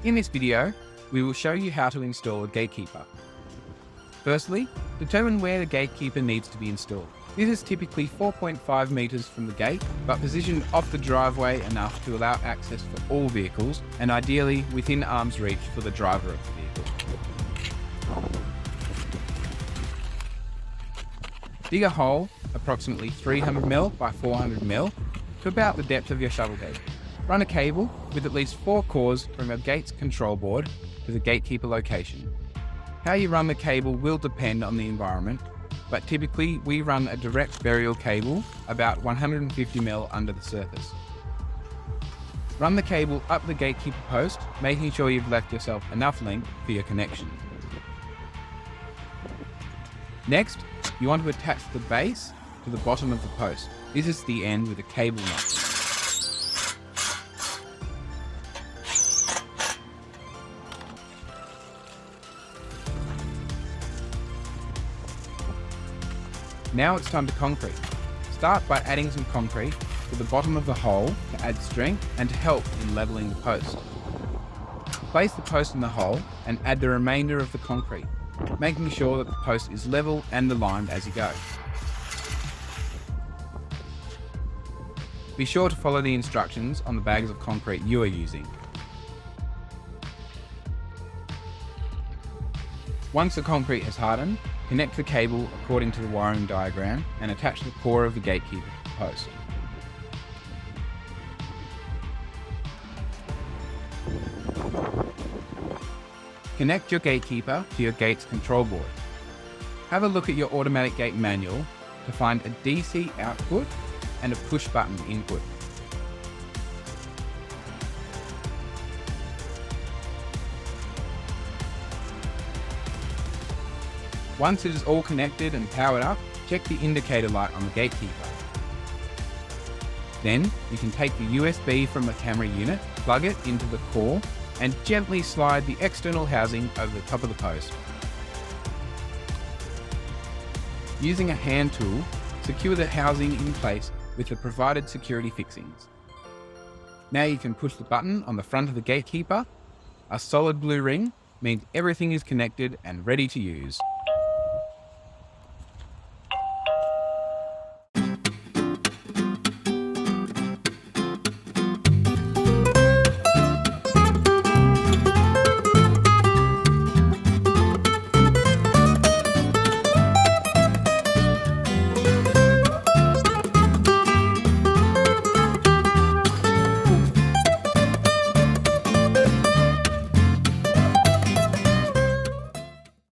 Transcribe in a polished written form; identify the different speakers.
Speaker 1: In this video, we will show you how to install a gatekeeper. Firstly, determine where the gatekeeper needs to be installed. This is typically 4.5 meters from the gate, but positioned off the driveway enough to allow access for all vehicles, and ideally within arm's reach for the driver of the vehicle. Dig a hole approximately 300mm by 400mm to about the depth of your shovel gate. Run a cable with at least 4 cores from your gate's control board to the gatekeeper location. How you run the cable will depend on the environment, but typically we run a direct burial cable about 150mm under the surface. Run the cable up the gatekeeper post, making sure you've left yourself enough length for your connection. Next, you want to attach the base to the bottom of the post. This is the end with a cable nut. Now it's time to concrete. Start by adding some concrete to the bottom of the hole to add strength and to help in leveling the post. Place the post in the hole and add the remainder of the concrete, making sure that the post is level and aligned as you go. Be sure to follow the instructions on the bags of concrete you are using. Once the concrete has hardened, connect the cable according to the wiring diagram and attach the core of the gatekeeper to the post. Connect your gatekeeper to your gate's control board. Have a look at your automatic gate manual to find a DC output and a push button input. Once it is all connected and powered up, check the indicator light on the gatekeeper. Then you can take the USB from the camera unit, plug it into the core, and gently slide the external housing over the top of the post. Using a hand tool, secure the housing in place with the provided security fixings. Now you can push the button on the front of the gatekeeper. A solid blue ring means everything is connected and ready to use.